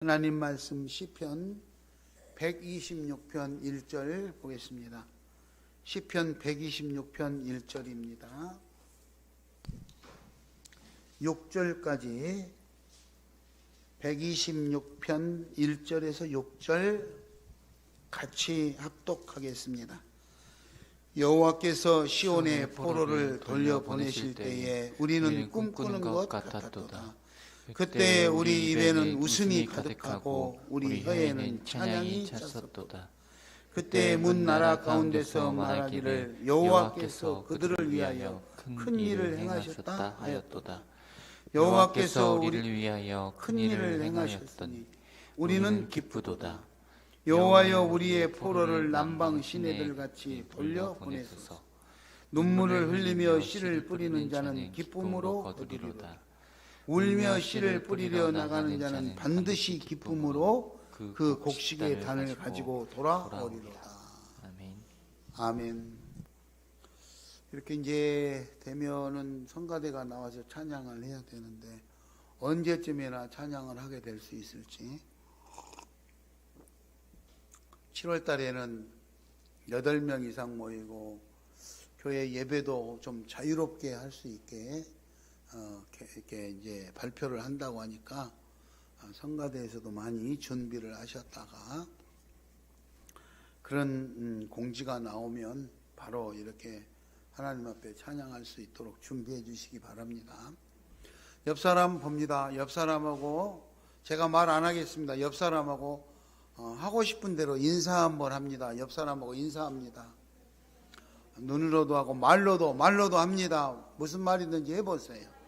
하나님 말씀 시편 126편 1절 보겠습니다. 시편 126편 1절입니다. 6절까지 126편 1절에서 6절 같이 합독하겠습니다. 여호와께서 시온의 포로를 돌려보내실 때에 우리는 꿈꾸는 것 같았도다. 그때 우리 입에는 웃음이 가득하고 우리 혀에는 찬양이 찼었도다. 그때 문 나라 가운데서 말하기를 여호와께서 그들을 위하여 큰 일을 행하셨다 하였도다. 여호와께서 우리를 위하여 큰 일을 행하셨으니 우리는 기쁘도다. 여호와여 우리의 포로를 남방 시내들 같이 돌려보내소서. 눈물을 흘리며 씨를 뿌리는 자는 기쁨으로 거두리로다. 울며 씨를 뿌리려 나가는 자는 반드시 기쁨으로 그 곡식의 단을 가지고 돌아오리로다. 아멘. 이렇게 이제 되면은 성가대가 나와서 찬양을 해야 되는데 언제쯤이나 찬양을 하게 될 수 있을지. 7월 달에는 8명 이상 모이고 교회 예배도 좀 자유롭게 할 수 있게 이렇게 이제 발표를 한다고 하니까 성가대에서도 많이 준비를 하셨다가 그런 공지가 나오면 바로 이렇게 하나님 앞에 찬양할 수 있도록 준비해 주시기 바랍니다. 옆 사람 봅니다. 옆 사람하고 제가 말 안 하겠습니다. 옆 사람하고 하고 싶은 대로 인사 한번 합니다. 옆 사람하고 인사합니다. 눈으로도 하고 말로도 합니다. 무슨 말이든지 해보세요.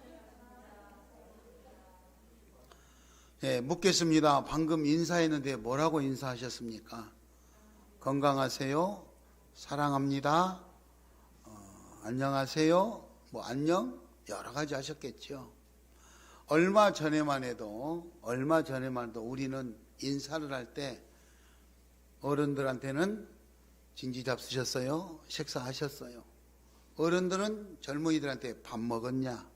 예, 묻겠습니다. 방금 인사했는데 뭐라고 인사하셨습니까? 건강하세요? 사랑합니다. 안녕하세요? 뭐 안녕? 여러 가지 하셨겠죠. 얼마 전에만 해도 우리는 인사를 할 때 어른들한테는 진지 잡수셨어요? 식사하셨어요? 어른들은 젊은이들한테 밥 먹었냐?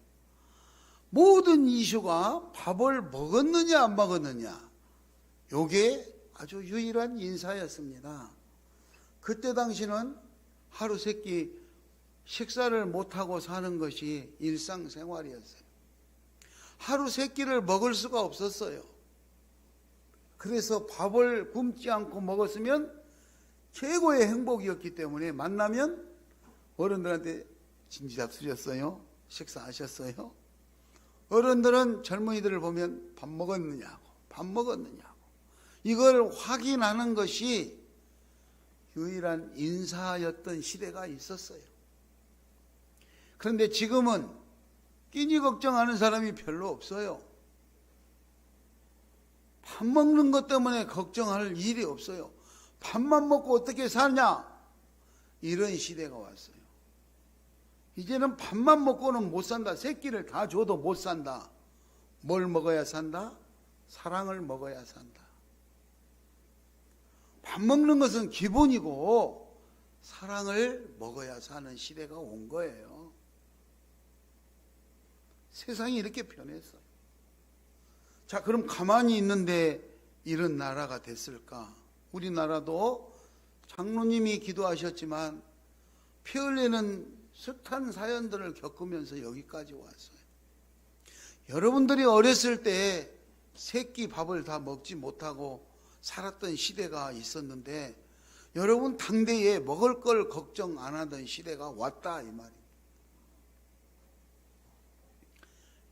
모든 이슈가 밥을 먹었느냐 안 먹었느냐, 요게 아주 유일한 인사였습니다. 그때 당시는 하루 세끼 식사를 못하고 사는 것이 일상생활이었어요. 하루 세끼를 먹을 수가 없었어요. 그래서 밥을 굶지 않고 먹었으면 최고의 행복이었기 때문에 만나면 어른들한테 진지 잡수셨어요? 식사하셨어요? 어른들은 젊은이들을 보면 밥 먹었느냐고 이걸 확인하는 것이 유일한 인사였던 시대가 있었어요. 그런데 지금은 끼니 걱정하는 사람이 별로 없어요. 밥 먹는 것 때문에 걱정할 일이 없어요. 밥만 먹고 어떻게 사냐, 이런 시대가 왔어요. 이제는 밥만 먹고는 못 산다. 새끼를 다 줘도 못 산다. 뭘 먹어야 산다? 사랑을 먹어야 산다. 밥 먹는 것은 기본이고 사랑을 먹어야 사는 시대가 온 거예요. 세상이 이렇게 변했어요. 자, 그럼 가만히 있는데 이런 나라가 됐을까? 우리나라도 장로님이 기도하셨지만 피 흘리는 숱한 사연들을 겪으면서 여기까지 왔어요. 여러분들이 어렸을 때 새끼 밥을 다 먹지 못하고 살았던 시대가 있었는데 여러분 당대에 먹을 걸 걱정 안 하던 시대가 왔다, 이 말입니다.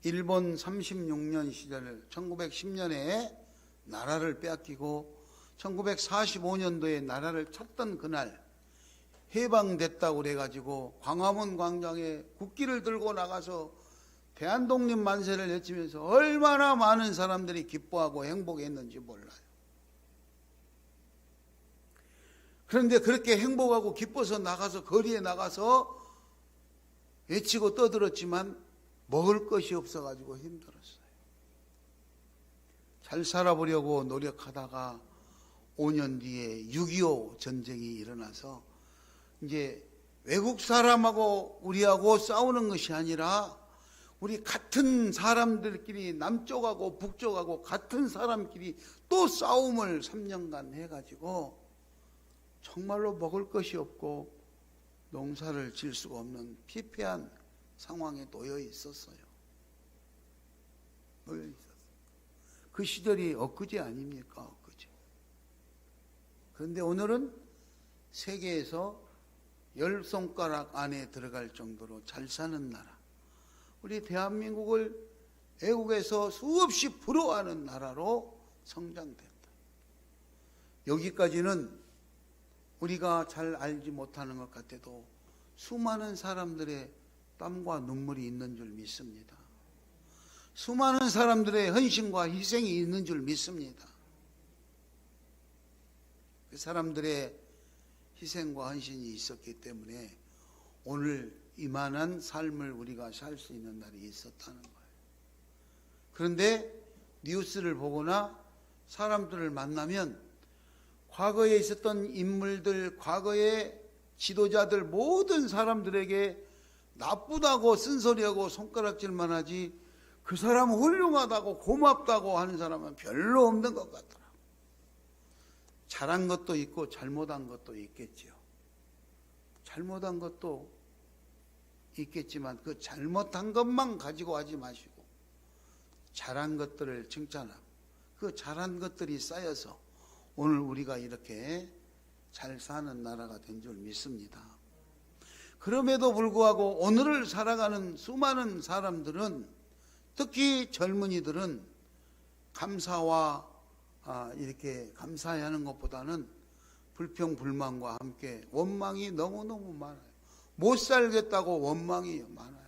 일본 36년 시절 1910년에 나라를 빼앗기고 1945년도에 나라를 찾던 그날 해방됐다고 그래가지고 광화문 광장에 국기를 들고 나가서 대한독립 만세를 외치면서 얼마나 많은 사람들이 기뻐하고 행복했는지 몰라요. 그런데 그렇게 행복하고 기뻐서 나가서 거리에 나가서 외치고 떠들었지만 먹을 것이 없어가지고 힘들었어요. 잘 살아보려고 노력하다가 5년 뒤에 6.25 전쟁이 일어나서 이제 외국 사람하고 우리하고 싸우는 것이 아니라 우리 같은 사람들끼리 남쪽하고 북쪽하고 같은 사람끼리 또 싸움을 3년간 해가지고 정말로 먹을 것이 없고 농사를 지을 수가 없는 피폐한 상황에 놓여 있었어요. 놓여 있었어요. 그 시절이 엊그제 아닙니까? 엊그제. 그런데 오늘은 세계에서 10손가락 안에 들어갈 정도로 잘 사는 나라, 우리 대한민국을 외국에서 수없이 부러워하는 나라로 성장됐다. 여기까지는 우리가 잘 알지 못하는 것 같아도 수많은 사람들의 땀과 눈물이 있는 줄 믿습니다. 수많은 사람들의 헌신과 희생이 있는 줄 믿습니다. 그 사람들의 희생과 헌신이 있었기 때문에 오늘 이만한 삶을 우리가 살 수 있는 날이 있었다는 거예요. 그런데 뉴스를 보거나 사람들을 만나면 과거에 있었던 인물들, 과거의 지도자들 모든 사람들에게 나쁘다고 쓴소리하고 손가락질만 하지 그 사람은 훌륭하다고 고맙다고 하는 사람은 별로 없는 것 같더라고요. 잘한 것도 있고 잘못한 것도 있겠지요. 잘못한 것도 있겠지만 그 잘못한 것만 가지고 하지 마시고 잘한 것들을 칭찬하고 그 잘한 것들이 쌓여서 오늘 우리가 이렇게 잘 사는 나라가 된 줄 믿습니다. 그럼에도 불구하고 오늘을 살아가는 수많은 사람들은, 특히 젊은이들은 감사와 이렇게 감사해야 하는 것보다는 불평 불만과 함께 원망이 너무너무 많아요. 못 살겠다고 원망이 많아요.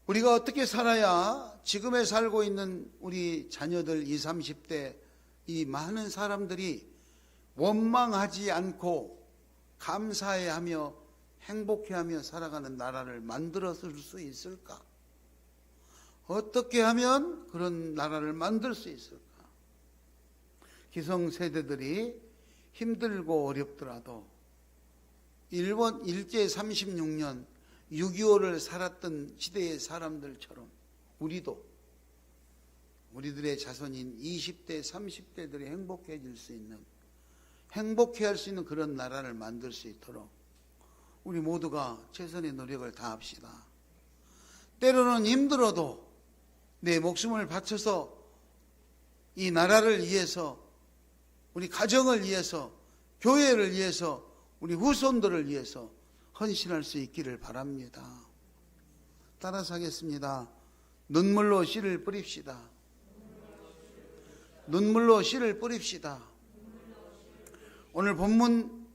우리가 어떻게 살아야 지금에 살고 있는 우리 자녀들 20, 30대 이 많은 사람들이 원망하지 않고 감사해하며 행복해하며 살아가는 나라를 만들어줄 수 있을까? 어떻게 하면 그런 나라를 만들 수 있을까? 기성세대들이 힘들고 어렵더라도 일본 일제 36년 6.25를 살았던 시대의 사람들처럼 우리들의 자손인 20대 30대들이 행복해질 수 있는, 행복해 할 수 있는 그런 나라를 만들 수 있도록 우리 모두가 최선의 노력을 다합시다. 때로는 힘들어도 내 목숨을 바쳐서 이 나라를 위해서, 우리 가정을 위해서, 교회를 위해서, 우리 후손들을 위해서 헌신할 수 있기를 바랍니다. 따라서 하겠습니다. 눈물로 씨를 뿌립시다. 눈물로 씨를 뿌립시다. 오늘 본문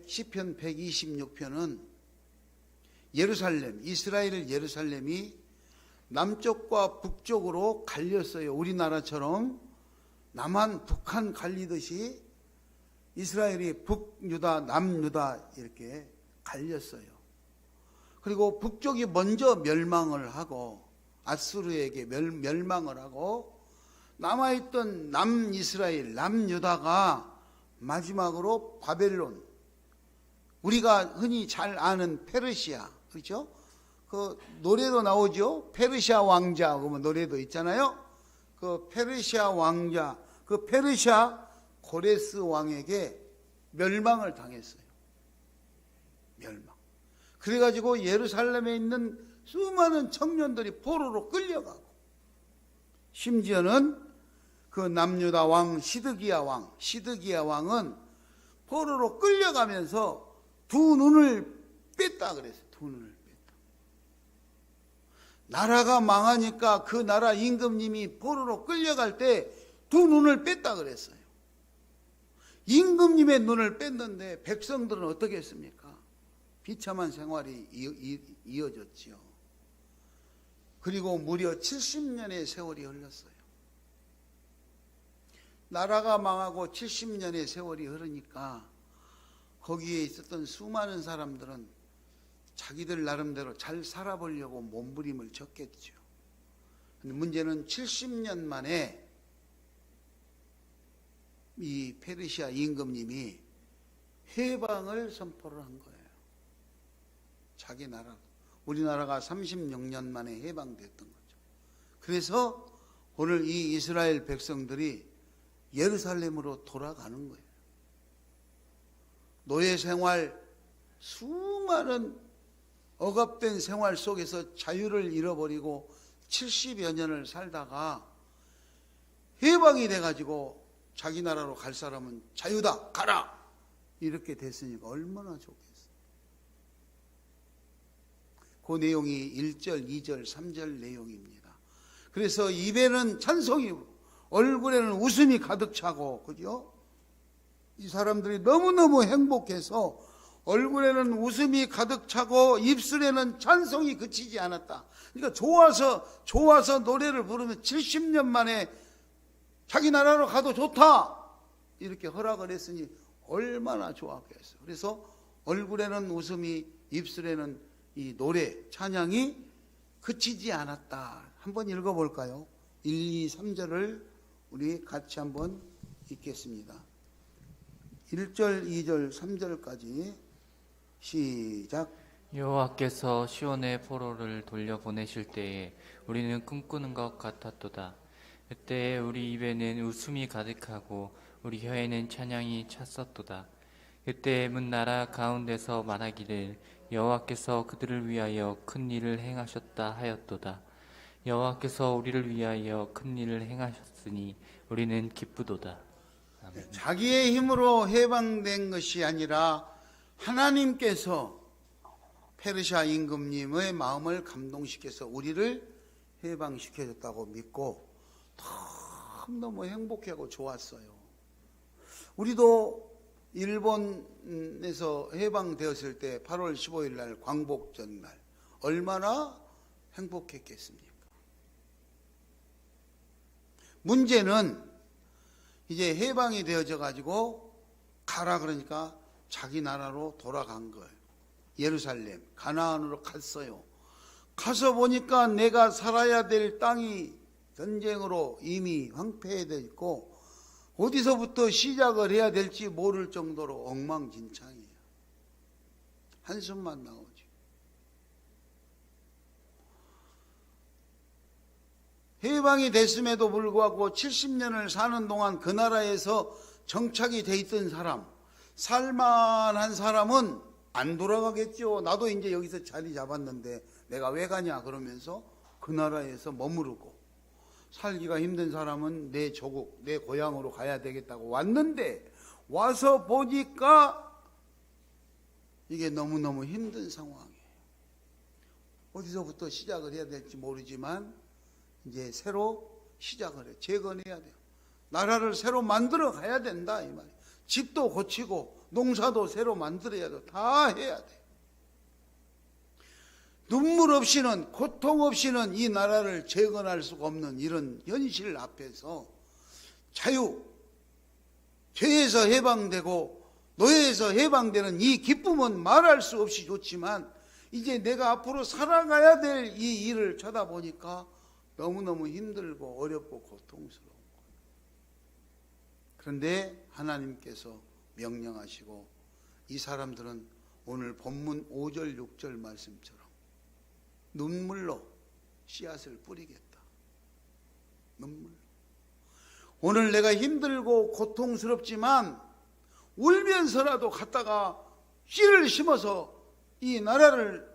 시편 126편은 예루살렘, 이스라엘 예루살렘이 남쪽과 북쪽으로 갈렸어요. 우리나라처럼 남한, 북한 갈리듯이 이스라엘이 북유다, 남유다 이렇게 갈렸어요. 그리고 북쪽이 먼저 멸망을 하고 아수르에게 멸망을 하고 남아있던 남이스라엘, 남유다가 마지막으로 바벨론, 우리가 흔히 잘 아는 페르시아, 그렇죠? 그 노래도 나오죠. 페르시아 왕자, 그러면 노래도 있잖아요. 그 페르시아 왕자, 그 페르시아 고레스 왕에게 멸망을 당했어요. 멸망. 그래가지고 예루살렘에 있는 수많은 청년들이 포로로 끌려가고, 심지어는 그 남유다 왕 시드기야 왕은 포로로 끌려가면서 두 눈을 뺐다 그랬어요. 두 눈을 뺐다. 나라가 망하니까 그 나라 임금님이 포로로 끌려갈 때 두 눈을 뺐다 그랬어요. 임금님의 눈을 뺐는데 백성들은 어떻게 했습니까? 비참한 생활이 이어졌지요. 그리고 무려 70년의 세월이 흘렀어요. 나라가 망하고 70년의 세월이 흐르니까 거기에 있었던 수많은 사람들은 자기들 나름대로 잘 살아보려고 몸부림을 쳤겠죠. 근데 문제는 70년 만에 이 페르시아 임금님이 해방을 선포를 한 거예요. 자기 나라 우리나라가 36년 만에 해방됐던 거죠. 그래서 오늘 이 이스라엘 백성들이 예루살렘으로 돌아가는 거예요. 노예 생활, 수많은 억압된 생활 속에서 자유를 잃어버리고 70여 년을 살다가 해방이 돼가지고 자기 나라로 갈 사람은 자유다, 가라! 이렇게 됐으니까 얼마나 좋겠어요. 그 내용이 1절, 2절, 3절 내용입니다. 그래서 입에는 찬송이, 얼굴에는 웃음이 가득 차고, 그죠? 이 사람들이 너무너무 행복해서 얼굴에는 웃음이 가득 차고 입술에는 찬송이 그치지 않았다. 그러니까 좋아서 노래를 부르면 70년 만에 자기 나라로 가도 좋다. 이렇게 허락을 했으니 얼마나 좋았겠어요. 그래서 얼굴에는 웃음이, 입술에는 이 노래, 찬양이 그치지 않았다. 한번 읽어볼까요? 1, 2, 3절을 우리 같이 한번 읽겠습니다. 1절, 2절, 3절까지 시작. 여호와께서 시온의 포로를 돌려보내실 때에 우리는 꿈꾸는 것 같았도다. 그때 우리 입에는 웃음이 가득하고 우리 혀에는 찬양이 찼었도다. 그때 문 나라 가운데서 말하기를 여호와께서 그들을 위하여 큰 일을 행하셨다 하였도다. 여호와께서 우리를 위하여 큰 일을 행하셨으니 우리는 기쁘도다. 아멘. 자기의 힘으로 해방된 것이 아니라 하나님께서 페르시아 임금님의 마음을 감동시켜서 우리를 해방시켜줬다고 믿고 너무너무 행복하고 좋았어요. 우리도 일본에서 해방되었을 때 8월 15일 날 광복절 날 얼마나 행복했겠습니까? 문제는 이제 해방이 되어져 가지고 가라 그러니까 자기 나라로 돌아간 거예요. 예루살렘, 가나안으로 갔어요. 가서 보니까 내가 살아야 될 땅이 전쟁으로 이미 황폐해져 있고 어디서부터 시작을 해야 될지 모를 정도로 엉망진창이에요. 한숨만 나오지. 해방이 됐음에도 불구하고 70년을 사는 동안 그 나라에서 정착이 돼 있던 사람, 살만한 사람은 안 돌아가겠죠. 나도 이제 여기서 자리 잡았는데 내가 왜 가냐 그러면서 그 나라에서 머무르고, 살기가 힘든 사람은 내 조국, 내 고향으로 가야 되겠다고 왔는데 와서 보니까 이게 너무너무 힘든 상황이에요. 어디서부터 시작을 해야 될지 모르지만 이제 새로 시작을 해. 재건해야 돼요. 나라를 새로 만들어 가야 된다 이 말이에요. 집도 고치고 농사도 새로 만들어야 돼. 다 해야 돼. 눈물 없이는, 고통 없이는 이 나라를 재건할 수가 없는 이런 현실 앞에서 자유, 죄에서 해방되고 노예에서 해방되는 이 기쁨은 말할 수 없이 좋지만 이제 내가 앞으로 살아가야 될 이 일을 쳐다보니까 너무너무 힘들고 어렵고 고통스러운 거예요. 그런데 하나님께서 명령하시고 이 사람들은 오늘 본문 5절 6절 말씀처럼 눈물로 씨앗을 뿌리겠다. 눈물로. 오늘 내가 힘들고 고통스럽지만 울면서라도 갔다가 씨를 심어서 이 나라를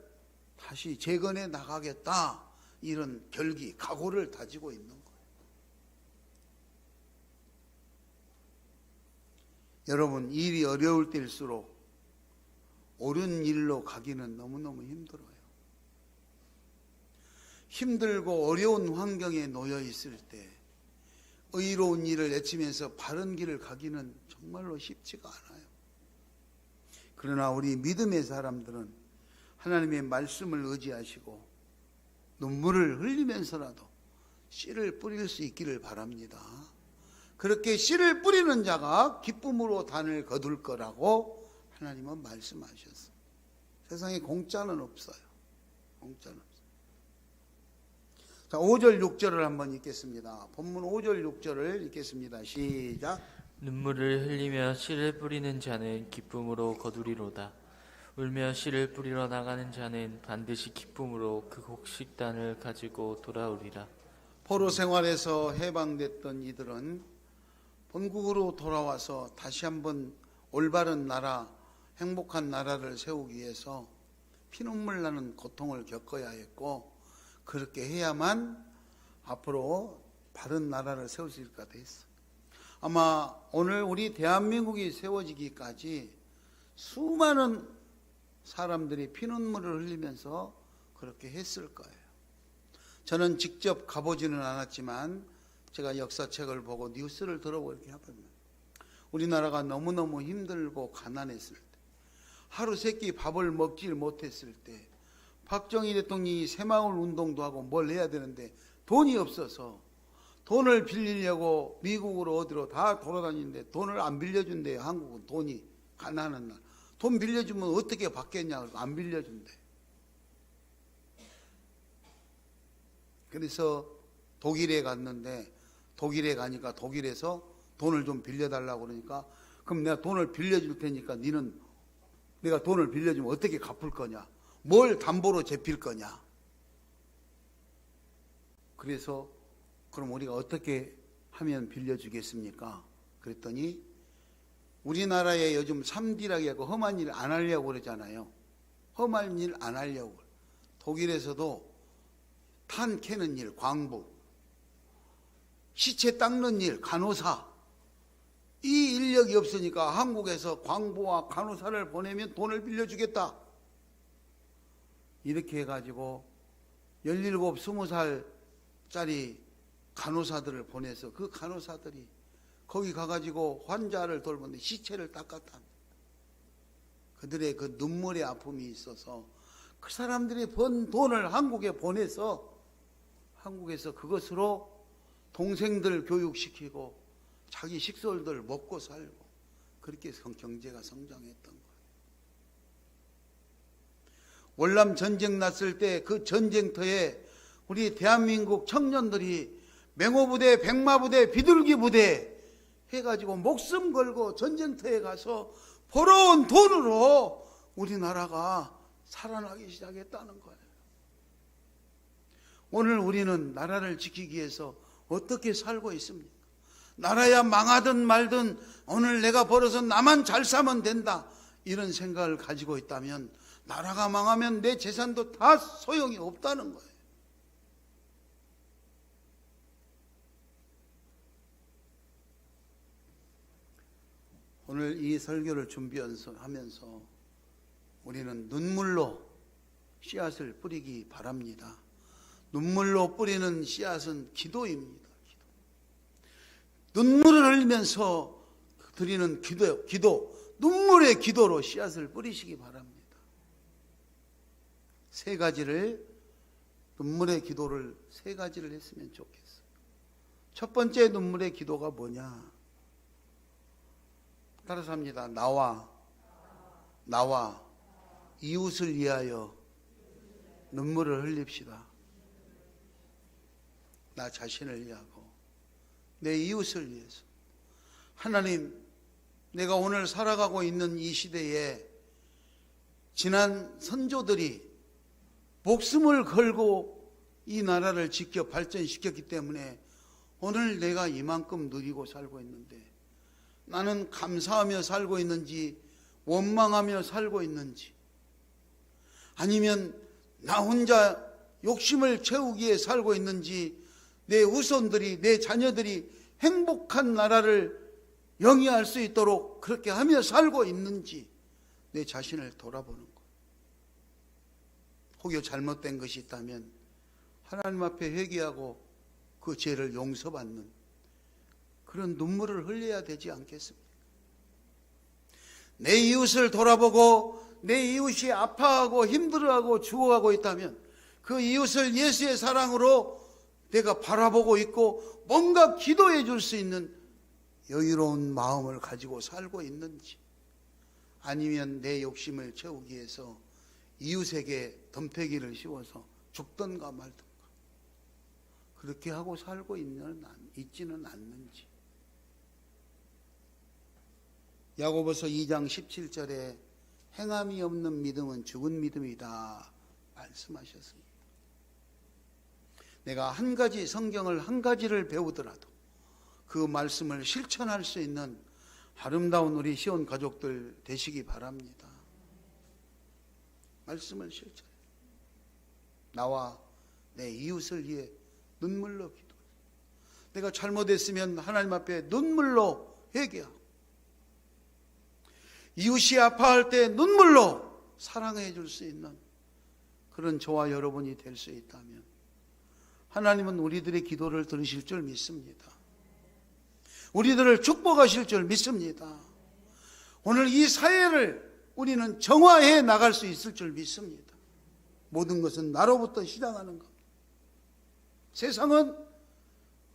다시 재건해 나가겠다. 이런 결기, 각오를 다지고 있는 거예요. 여러분, 일이 어려울 때일수록 옳은 일로 가기는 너무너무 힘들어요. 힘들고 어려운 환경에 놓여 있을 때 의로운 일을 외치면서 바른 길을 가기는 정말로 쉽지가 않아요. 그러나 우리 믿음의 사람들은 하나님의 말씀을 의지하시고 눈물을 흘리면서라도 씨를 뿌릴 수 있기를 바랍니다. 그렇게 씨를 뿌리는 자가 기쁨으로 단을 거둘 거라고 하나님은 말씀하셨어요. 세상에 공짜는 없어요. 공짜는 없어요. 자, 5절 6절을 한번 읽겠습니다. 본문 5절 6절을 읽겠습니다. 시작. 눈물을 흘리며 씨를 뿌리는 자는 기쁨으로 거두리로다. 울며 씨를 뿌리러 나가는 자는 반드시 기쁨으로 그 곡식단을 가지고 돌아오리라. 포로 생활에서 해방됐던 이들은 본국으로 돌아와서 다시 한번 올바른 나라, 행복한 나라를 세우기 위해서 피눈물 나는 고통을 겪어야 했고, 그렇게 해야만 앞으로 바른 나라를 세울 수 있을 것 같았어. 아마 오늘 우리 대한민국이 세워지기까지 수많은 사람들이 피눈물을 흘리면서 그렇게 했을 거예요. 저는 직접 가보지는 않았지만 제가 역사책을 보고 뉴스를 들어보고 이렇게 해보면 우리나라가 너무너무 힘들고 가난했을 때, 하루 세끼 밥을 먹질 못했을 때, 박정희 대통령이 새마을 운동도 하고 뭘 해야 되는데 돈이 없어서 돈을 빌리려고 미국으로 어디로 다 돌아다니는데 돈을 안 빌려준대요. 한국은 돈이 가난한 나라. 돈 빌려주면 어떻게 받겠냐. 안 빌려준대. 그래서 독일에 갔는데, 독일에 가니까 독일에서 돈을 좀 빌려달라고 그러니까, 그럼 내가 돈을 빌려줄 테니까 니는 내가 돈을 빌려주면 어떻게 갚을 거냐, 뭘 담보로 제필 거냐. 그래서 그럼 우리가 어떻게 하면 빌려주겠습니까? 그랬더니 우리나라에 요즘 3D라고 하고 험한 일 안 하려고 그러잖아요. 험한 일 안 하려고. 독일에서도 탄 캐는 일, 광부, 시체 닦는 일, 간호사, 이 인력이 없으니까 한국에서 광부와 간호사를 보내면 돈을 빌려주겠다. 이렇게 해가지고 17, 20살짜리 간호사들을 보내서 그 간호사들이 거기 가가지고 환자를 돌보는데 시체를 닦았다. 그들의 그 눈물의 아픔이 있어서 그 사람들이 번 돈을 한국에 보내서 한국에서 그것으로 동생들 교육시키고 자기 식솔들 먹고 살고 그렇게 경제가 성장했던 거예요. 월남 전쟁 났을 때 그 전쟁터에 우리 대한민국 청년들이 맹호부대, 백마부대, 비둘기부대 해가지고 목숨 걸고 전쟁터에 가서 벌어온 돈으로 우리나라가 살아나기 시작했다는 거예요. 오늘 우리는 나라를 지키기 위해서 어떻게 살고 있습니까? 나라야 망하든 말든 오늘 내가 벌어서 나만 잘 사면 된다, 이런 생각을 가지고 있다면 나라가 망하면 내 재산도 다 소용이 없다는 거예요. 오늘 이 설교를 준비하면서 우리는 눈물로 씨앗을 뿌리기 바랍니다. 눈물로 뿌리는 씨앗은 기도입니다. 눈물을 흘리면서 드리는 기도, 눈물의 기도로 씨앗을 뿌리시기 바랍니다. 눈물의 기도를 세 가지를 했으면 좋겠어요. 첫 번째 눈물의 기도가 뭐냐? 따라서 합니다. 나와 이웃을 위하여 눈물을 흘립시다. 나 자신을 위하고 내 이웃을 위해서. 하나님, 내가 오늘 살아가고 있는 이 시대에 지난 선조들이 목숨을 걸고 이 나라를 지켜 발전시켰기 때문에 오늘 내가 이만큼 누리고 살고 있는데, 나는 감사하며 살고 있는지 원망하며 살고 있는지, 아니면 나 혼자 욕심을 채우기 위해 살고 있는지, 내 후손들이, 내 자녀들이 행복한 나라를 영위할 수 있도록 그렇게 하며 살고 있는지 내 자신을 돌아보는 것. 혹여 잘못된 것이 있다면 하나님 앞에 회개하고 그 죄를 용서받는 그런 눈물을 흘려야 되지 않겠습니까? 내 이웃을 돌아보고 내 이웃이 아파하고 힘들어하고 죽어가고 있다면 그 이웃을 예수의 사랑으로 내가 바라보고 있고 뭔가 기도해 줄 수 있는 여유로운 마음을 가지고 살고 있는지, 아니면 내 욕심을 채우기 위해서 이웃에게 덤태기를 씌워서 죽던가 말던가 그렇게 하고 살고 있지는 않는지. 야고보서 2장 17절에 행함이 없는 믿음은 죽은 믿음이다 말씀하셨습니다. 내가 한 가지 성경을 한 가지를 배우더라도 그 말씀을 실천할 수 있는 아름다운 우리 시온 가족들 되시기 바랍니다. 말씀을 실천해. 나와 내 이웃을 위해 눈물로 기도해. 내가 잘못했으면 하나님 앞에 눈물로 회개하고, 이웃이 아파할 때 눈물로 사랑해 줄 수 있는 그런 저와 여러분이 될 수 있다면 하나님은 우리들의 기도를 들으실 줄 믿습니다. 우리들을 축복하실 줄 믿습니다. 오늘 이 사회를 우리는 정화해 나갈 수 있을 줄 믿습니다. 모든 것은 나로부터 시작하는 것. 세상은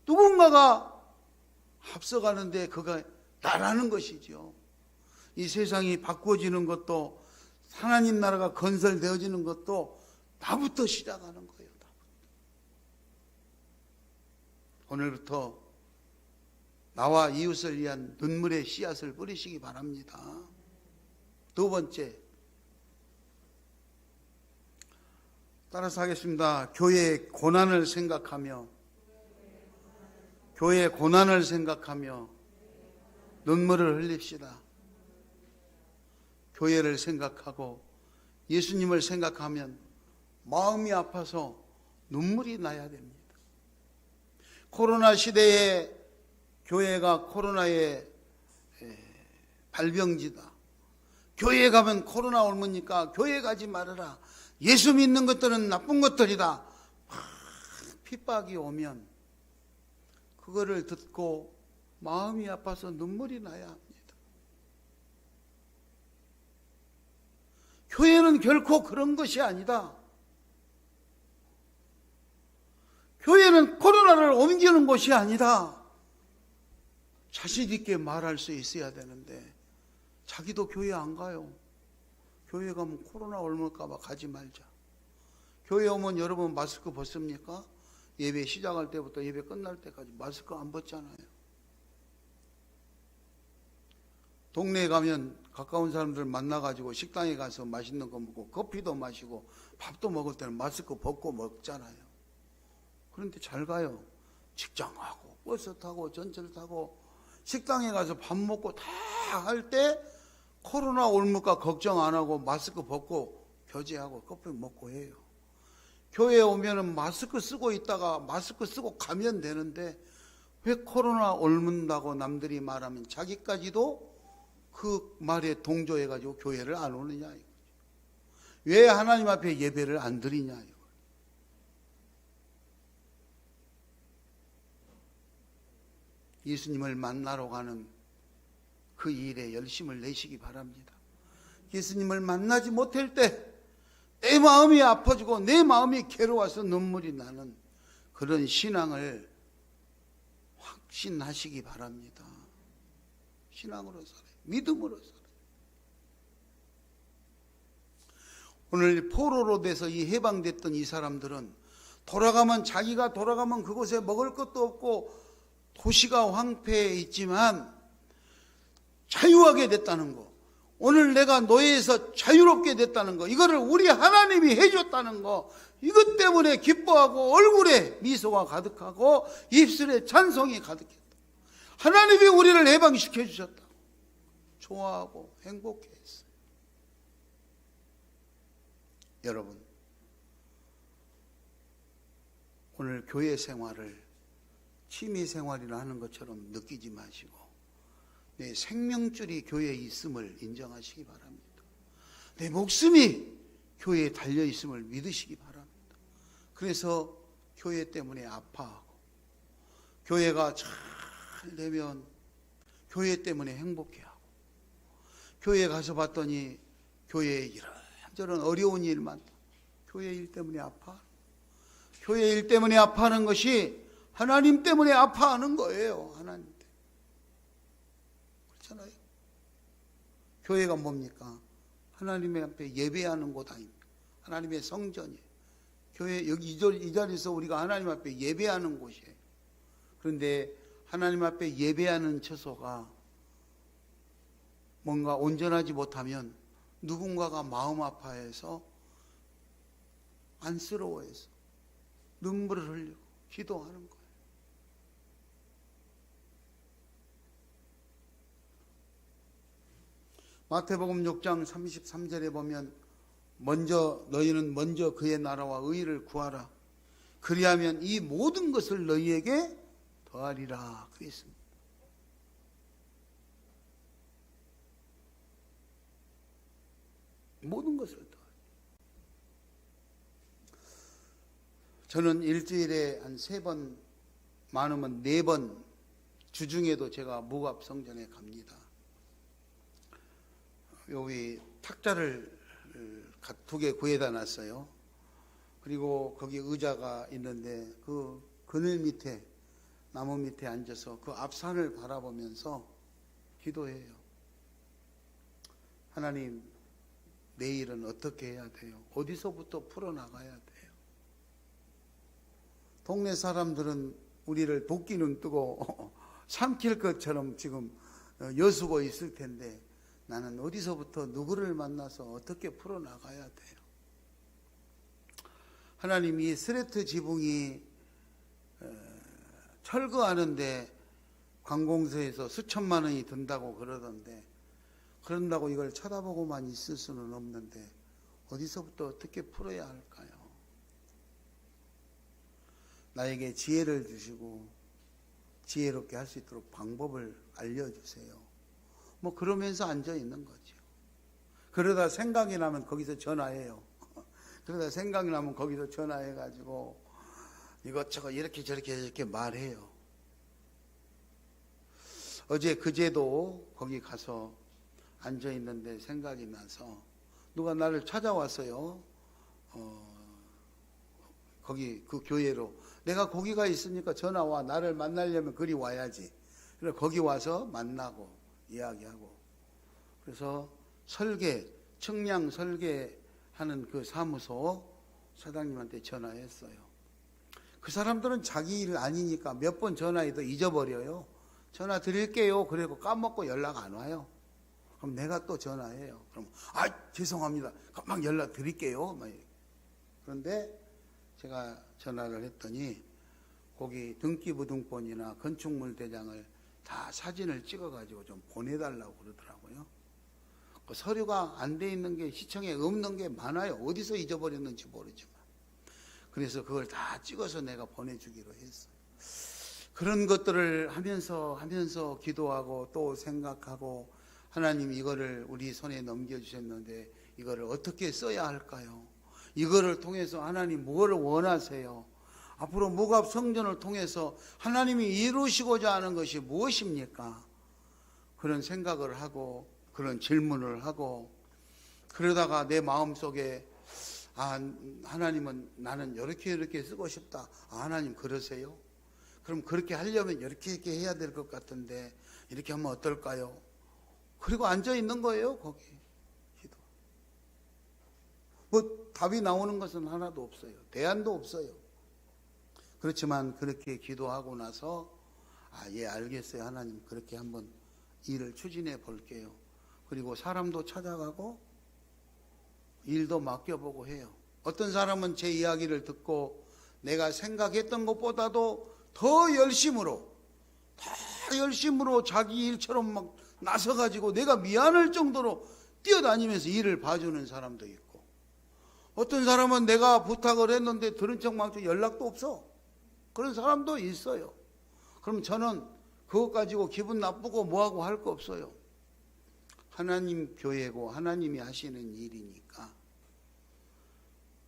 누군가가 앞서가는데 그가 나라는 것이죠. 이 세상이 바꿔지는 것도, 하나님 나라가 건설되어지는 것도 나부터 시작하는 거예요. 오늘부터 나와 이웃을 위한 눈물의 씨앗을 뿌리시기 바랍니다. 두 번째, 따라서 하겠습니다. 교회의 고난을 생각하며 눈물을 흘립시다. 교회를 생각하고 예수님을 생각하면 마음이 아파서 눈물이 나야 됩니다. 코로나 시대에 교회가 코로나의 발병지다. 교회에 가면 코로나 옮으니까 교회 가지 말아라. 예수 믿는 것들은 나쁜 것들이다. 핍박이 오면 그거를 듣고 마음이 아파서 눈물이 나야 합니다. 교회는 결코 그런 것이 아니다. 교회는 코로나를 옮기는 곳이 아니다. 자신 있게 말할 수 있어야 되는데 자기도 교회 안 가요. 교회 가면 코로나 옮을까 봐 가지 말자. 교회 오면 여러분 마스크 벗습니까? 예배 시작할 때부터 예배 끝날 때까지 마스크 안 벗잖아요. 동네에 가면 가까운 사람들 만나가지고 식당에 가서 맛있는 거 먹고 커피도 마시고 밥도 먹을 때는 마스크 벗고 먹잖아요. 그런데 잘 가요. 직장 가고 버스 타고 전철 타고 식당에 가서 밥 먹고 다 할 때 코로나 올물까 걱정 안 하고 마스크 벗고 교제하고 커피 먹고 해요. 교회에 오면은 마스크 쓰고 있다가 마스크 쓰고 가면 되는데 왜 코로나 옮는다고 남들이 말하면 자기까지도 그 말에 동조해가지고 교회를 안 오느냐 이거죠. 왜 하나님 앞에 예배를 안 드리냐 이거. 예수님을 만나러 가는 그 일에 열심을 내시기 바랍니다. 예수님을 만나지 못할 때 내 마음이 아파지고 내 마음이 괴로워서 눈물이 나는 그런 신앙을 확신하시기 바랍니다. 신앙으로 살아요. 믿음으로 살아요. 오늘 포로로 돼서 이 해방됐던 이 사람들은 자기가 돌아가면 그곳에 먹을 것도 없고 도시가 황폐해 있지만 자유하게 됐다는 거, 오늘 내가 노예에서 자유롭게 됐다는 거, 이거를 우리 하나님이 해줬다는 거, 이것 때문에 기뻐하고 얼굴에 미소가 가득하고 입술에 찬송이 가득했다. 하나님이 우리를 해방시켜 주셨다. 좋아하고 행복해했어요. 여러분, 오늘 교회 생활을 취미 생활이라 하는 것처럼 느끼지 마시고 내 생명줄이 교회에 있음을 인정하시기 바랍니다. 내 목숨이 교회에 달려 있음을 믿으시기 바랍니다. 그래서 교회 때문에 아파하고 교회가 잘 되면 교회 때문에 행복해하고 교회에 가서 봤더니 교회에 이런저런 어려운 일만 교회 일 때문에 교회 일 때문에 아파하는 것이 하나님 때문에 아파하는 거예요. 하나님 때문에. 그렇잖아요. 교회가 뭡니까? 하나님의 앞에 예배하는 곳 아닙니까? 하나님의 성전이에요. 교회 여기 이 자리에서 우리가 하나님 앞에 예배하는 곳이에요. 그런데 하나님 앞에 예배하는 처소가 뭔가 온전하지 못하면 누군가가 마음 아파해서 안쓰러워해서 눈물을 흘리고 기도하는 거예요. 마태복음 6장 33절에 보면 너희는 먼저 그의 나라와 의를 구하라. 그리하면 이 모든 것을 너희에게 더하리라 그랬습니다. 모든 것을 더하리라. 저는 일주일에 한 3번, 많으면 4번, 주중에도 제가 무갑성전에 갑니다. 여기 탁자를 2개 구해다 놨어요. 그리고 거기 의자가 있는데 그 그늘 밑에, 나무 밑에 앉아서 그 앞산을 바라보면서 기도해요. 하나님, 내일은 어떻게 해야 돼요? 어디서부터 풀어나가야 돼요? 동네 사람들은 우리를 도끼는 뜨고 삼킬 것처럼 지금 여수고 있을 텐데 나는 어디서부터 누구를 만나서 어떻게 풀어나가야 돼요? 하나님이 스레트 지붕이 철거하는데 관공서에서 수천만 원이 든다고 그러던데, 그런다고 이걸 쳐다보고만 있을 수는 없는데 어디서부터 어떻게 풀어야 할까요? 나에게 지혜를 주시고 지혜롭게 할 수 있도록 방법을 알려주세요. 뭐 그러면서 앉아 있는 거죠. 그러다 생각이 나면 거기서 전화해요. 그러다 생각이 나면 거기서 전화해가지고 이것저것 이렇게 저렇게 말해요. 어제 그제도 거기 가서 앉아 있는데 생각이 나서 누가 나를 찾아왔어요. 거기 그 교회로. 내가 거기가 있으니까 전화와. 나를 만나려면 그리 와야지. 그래서 거기 와서 만나고 이야기하고. 그래서 청량 설계하는 그 사무소 사장님한테 전화했어요. 그 사람들은 자기 일 아니니까 몇 번 전화해도 잊어버려요. 전화 드릴게요. 그리고 까먹고 연락 안 와요. 그럼 내가 또 전화해요. 그럼 죄송합니다. 막 연락 드릴게요. 그런데 제가 전화를 했더니 거기 등기부등본이나 건축물 대장을 다 사진을 찍어가지고 좀 보내달라고 그러더라고요. 그 서류가 안 돼 있는 게 시청에 없는 게 많아요. 어디서 잊어버렸는지 모르지만. 그래서 그걸 다 찍어서 내가 보내주기로 했어요. 그런 것들을 하면서 기도하고 또 생각하고, 하나님 이거를 우리 손에 넘겨주셨는데 이거를 어떻게 써야 할까요? 이거를 통해서 하나님 뭐를 원하세요? 앞으로 무갑 성전을 통해서 하나님이 이루시고자 하는 것이 무엇입니까? 그런 생각을 하고 그런 질문을 하고, 그러다가 내 마음속에 하나님은 나는 이렇게 쓰고 싶다. 하나님 그러세요? 그럼 그렇게 하려면 이렇게 해야 될 것 같은데 이렇게 하면 어떨까요? 그리고 앉아 있는 거예요. 거기 기도. 뭐 답이 나오는 것은 하나도 없어요. 대안도 없어요. 그렇지만 그렇게 기도하고 나서 예 알겠어요. 하나님 그렇게 한번 일을 추진해 볼게요. 그리고 사람도 찾아가고 일도 맡겨보고 해요. 어떤 사람은 제 이야기를 듣고 내가 생각했던 것보다도 더 열심으로 자기 일처럼 막 나서가지고 내가 미안할 정도로 뛰어다니면서 일을 봐주는 사람도 있고, 어떤 사람은 내가 부탁을 했는데 들은 척망청 연락도 없어. 그런 사람도 있어요. 그럼 저는 그것 가지고 기분 나쁘고 뭐하고 할 거 없어요. 하나님 교회고 하나님이 하시는 일이니까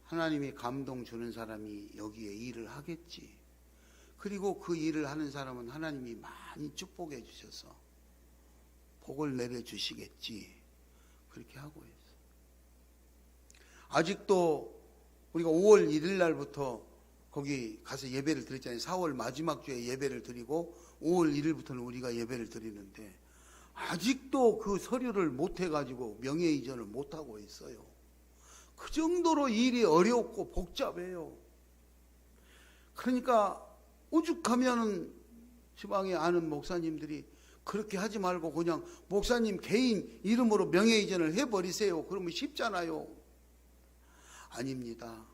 하나님이 감동 주는 사람이 여기에 일을 하겠지. 그리고 그 일을 하는 사람은 하나님이 많이 축복해 주셔서 복을 내려주시겠지. 그렇게 하고 있어요. 아직도 우리가 5월 1일 날부터 거기 가서 예배를 드렸잖아요. 4월 마지막 주에 예배를 드리고 5월 1일부터는 우리가 예배를 드리는데 아직도 그 서류를 못 해가지고 명예 이전을 못 하고 있어요. 그 정도로 일이 어렵고 복잡해요. 그러니까 오죽하면은 지방에 아는 목사님들이 그렇게 하지 말고 그냥 목사님 개인 이름으로 명예이전을 해버리세요. 그러면 쉽잖아요. 아닙니다.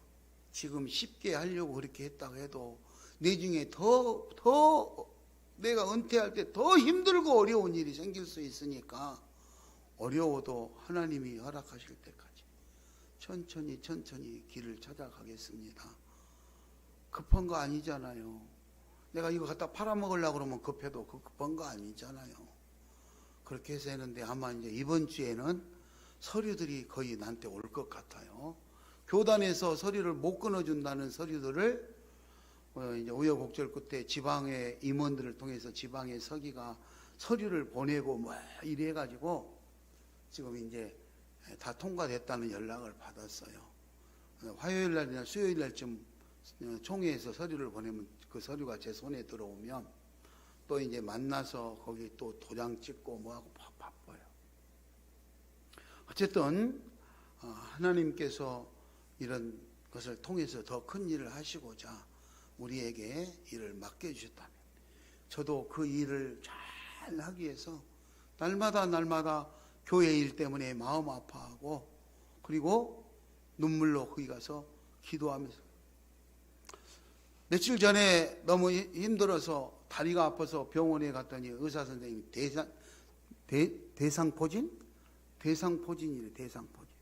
지금 쉽게 하려고 그렇게 했다고 해도 나중에 더 내가 은퇴할 때 더 힘들고 어려운 일이 생길 수 있으니까 어려워도 하나님이 허락하실 때까지 천천히 길을 찾아가겠습니다. 급한 거 아니잖아요. 내가 이거 갖다 팔아먹으려고 그러면 급해도 급한 거 아니잖아요. 그렇게 해서 했는데 아마 이제 이번 주에는 서류들이 거의 나한테 올 것 같아요. 교단에서 서류를 못 끊어준다는 서류들을 이제 우여곡절 끝에 지방의 임원들을 통해서 지방의 서기가 서류를 보내고 뭐 이래가지고 지금 이제 다 통과됐다는 연락을 받았어요. 화요일 날이나 수요일 날쯤 총회에서 서류를 보내면 그 서류가 제 손에 들어오면 또 이제 만나서 거기 또 도장 찍고 뭐하고 바빠요. 어쨌든 하나님께서 이런 것을 통해서 더 큰 일을 하시고자 우리에게 일을 맡겨주셨다면 저도 그 일을 잘 하기 위해서 날마다 교회 일 때문에 마음 아파하고 그리고 눈물로 거기 가서 기도하면서 며칠 전에 너무 힘들어서 다리가 아파서 병원에 갔더니 의사 선생님이 대상포진이래. 대상포진.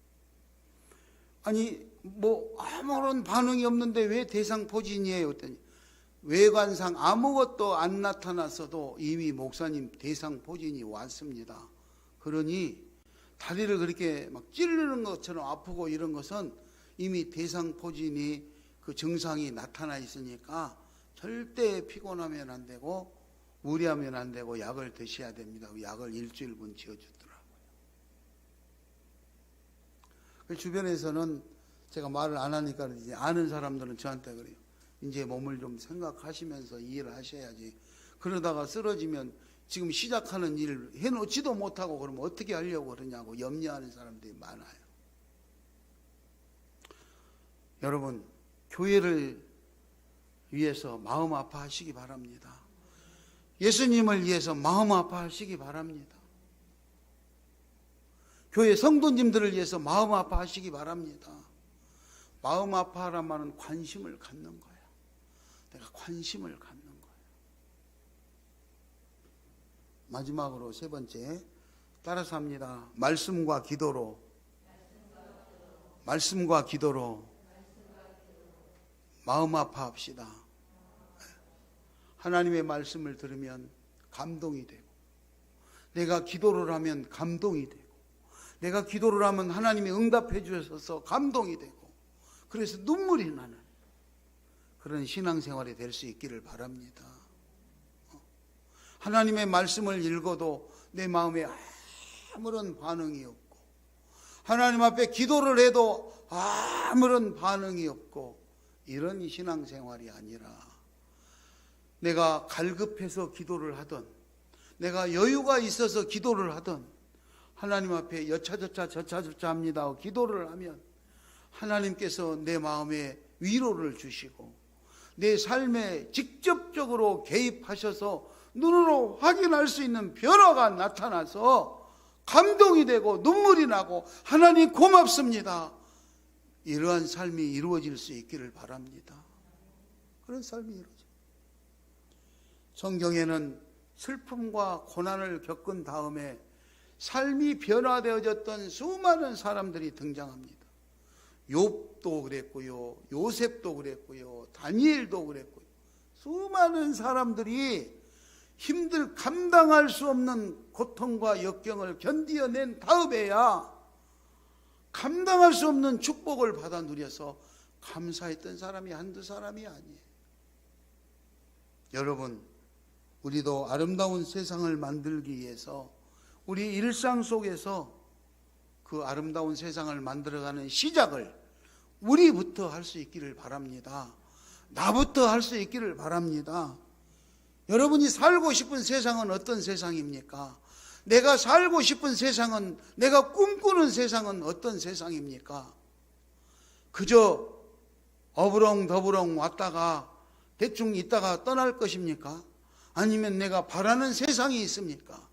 아니 뭐 아무런 반응이 없는데 왜 대상포진이에요? 그랬더니 외관상 아무것도 안 나타났어도 이미 목사님 대상포진이 왔습니다. 그러니 다리를 그렇게 막 찌르는 것처럼 아프고 이런 것은 이미 대상포진이 그 증상이 나타나 있으니까 절대 피곤하면 안 되고 무리하면 안 되고 약을 드셔야 됩니다. 약을 일주일분 지어주더라고요. 주변에서는 제가 말을 안 하니까 이제 아는 사람들은 저한테 그래요. 이제 몸을 좀 생각하시면서 일을 하셔야지. 그러다가 쓰러지면 지금 시작하는 일을 해놓지도 못하고 그러면 어떻게 하려고 그러냐고 염려하는 사람들이 많아요. 여러분, 교회를 위해서 마음 아파하시기 바랍니다. 예수님을 위해서 마음 아파하시기 바랍니다. 교회 성도님들을 위해서 마음 아파하시기 바랍니다. 마음 아파하란 말은 관심을 갖는 거야. 내가 관심을 갖는 거야. 마지막으로 세 번째 따라서 합니다. 말씀과 기도로 마음 아파합시다. 하나님의 말씀을 들으면 감동이 되고 내가 기도를 하면 감동이 되고 내가 기도를 하면 하나님이 응답해 주셔서 감동이 되고 그래서 눈물이 나는 그런 신앙생활이 될 수 있기를 바랍니다. 하나님의 말씀을 읽어도 내 마음에 아무런 반응이 없고 하나님 앞에 기도를 해도 아무런 반응이 없고 이런 신앙생활이 아니라 내가 갈급해서 기도를 하든 내가 여유가 있어서 기도를 하든 하나님 앞에 여차저차 합니다. 기도를 하면 하나님께서 내 마음에 위로를 주시고 내 삶에 직접적으로 개입하셔서 눈으로 확인할 수 있는 변화가 나타나서 감동이 되고 눈물이 나고 하나님 고맙습니다. 이러한 삶이 이루어질 수 있기를 바랍니다. 그런 삶이 이루어져. 성경에는 슬픔과 고난을 겪은 다음에 삶이 변화되어졌던 수많은 사람들이 등장합니다. 욥도 그랬고요, 요셉도 그랬고요, 다니엘도 그랬고요. 수많은 사람들이 감당할 수 없는 고통과 역경을 견디어낸 다음에야 감당할 수 없는 축복을 받아 누려서 감사했던 사람이 한두 사람이 아니에요. 여러분, 우리도 아름다운 세상을 만들기 위해서 우리 일상 속에서 그 아름다운 세상을 만들어가는 시작을 우리부터 할 수 있기를 바랍니다. 나부터 할 수 있기를 바랍니다. 여러분이 살고 싶은 세상은 어떤 세상입니까? 내가 살고 싶은 세상은, 내가 꿈꾸는 세상은 어떤 세상입니까? 그저 어부렁더부렁 왔다가 대충 있다가 떠날 것입니까? 아니면 내가 바라는 세상이 있습니까?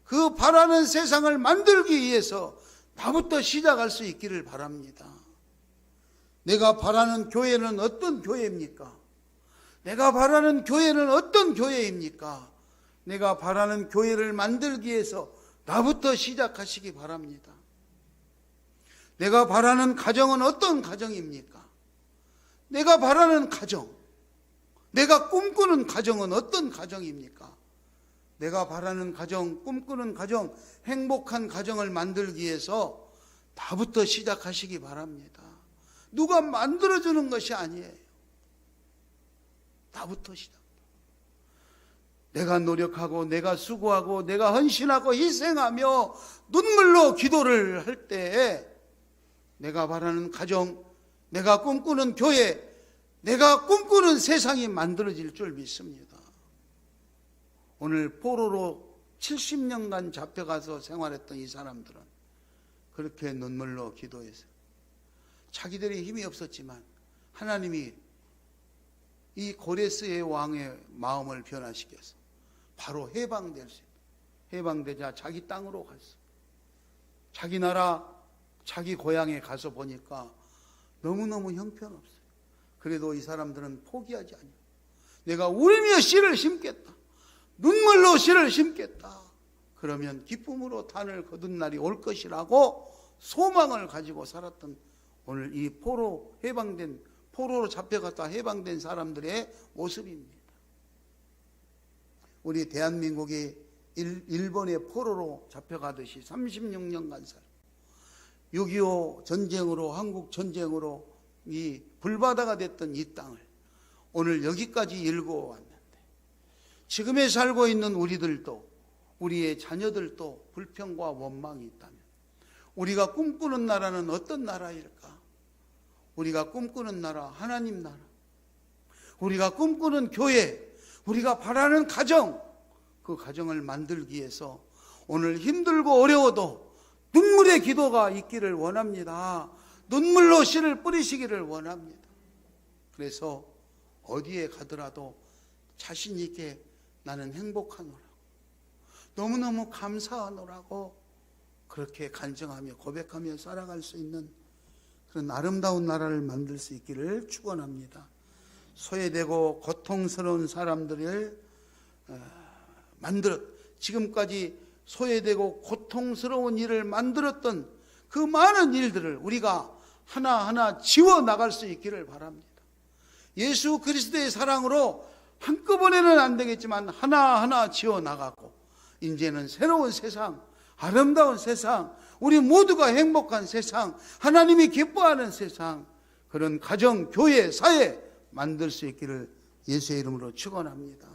그 바라는 세상을 만들기 위해서 나부터 시작할 수 있기를 바랍니다. 내가 바라는 교회는 어떤 교회입니까? 내가 바라는 교회는 어떤 교회입니까? 내가 바라는 교회를 만들기 위해서 나부터 시작하시기 바랍니다. 내가 바라는 가정은 어떤 가정입니까? 내가 바라는 가정, 내가 꿈꾸는 가정은 어떤 가정입니까? 내가 바라는 가정, 꿈꾸는 가정, 행복한 가정을 만들기 위해서 나부터 시작하시기 바랍니다. 누가 만들어주는 것이 아니에요. 나부터 시작. 내가 노력하고 내가 수고하고 내가 헌신하고 희생하며 눈물로 기도를 할 때에 내가 바라는 가정, 내가 꿈꾸는 교회, 내가 꿈꾸는 세상이 만들어질 줄 믿습니다. 오늘 포로로 70년간 잡혀가서 생활했던 이 사람들은 그렇게 눈물로 기도했어요. 자기들이 힘이 없었지만 하나님이 이 고레스의 왕의 마음을 변화시켜서 바로 해방될 수 있다. 해방되자 자기 땅으로 갔어. 자기 나라, 자기 고향에 가서 보니까 너무너무 형편없어요. 그래도 이 사람들은 포기하지 않아요. 내가 울며 씨를 심겠다. 눈물로 씨를 심겠다. 그러면 기쁨으로 단을 거둔 날이 올 것이라고 소망을 가지고 살았던 오늘 이 포로 해방된, 포로로 잡혀갔다 해방된 사람들의 모습입니다. 우리 대한민국이 일본의 포로로 잡혀가듯이 36년간 살 6.25 전쟁으로, 한국 전쟁으로 이 불바다가 됐던 이 땅을 오늘 여기까지 일구어 왔는데 지금에 살고 있는 우리들도, 우리의 자녀들도 불평과 원망이 있다면 우리가 꿈꾸는 나라는 어떤 나라일까? 우리가 꿈꾸는 나라, 하나님 나라, 우리가 꿈꾸는 교회, 우리가 바라는 가정, 그 가정을 만들기 위해서 오늘 힘들고 어려워도 눈물의 기도가 있기를 원합니다. 눈물로 씨를 뿌리시기를 원합니다. 그래서 어디에 가더라도 자신 있게 나는 행복하노라고, 너무너무 감사하노라고 그렇게 간증하며 고백하며 살아갈 수 있는 그런 아름다운 나라를 만들 수 있기를 축원합니다. 소외되고 고통스러운 사람들을 지금까지 소외되고 고통스러운 일을 만들었던 그 많은 일들을 우리가 하나하나 지워나갈 수 있기를 바랍니다. 예수 그리스도의 사랑으로 한꺼번에는 안 되겠지만 하나하나 지워나가고 이제는 새로운 세상, 아름다운 세상, 우리 모두가 행복한 세상, 하나님이 기뻐하는 세상, 그런 가정, 교회, 사회 만들 수 있기를 예수의 이름으로 축원합니다.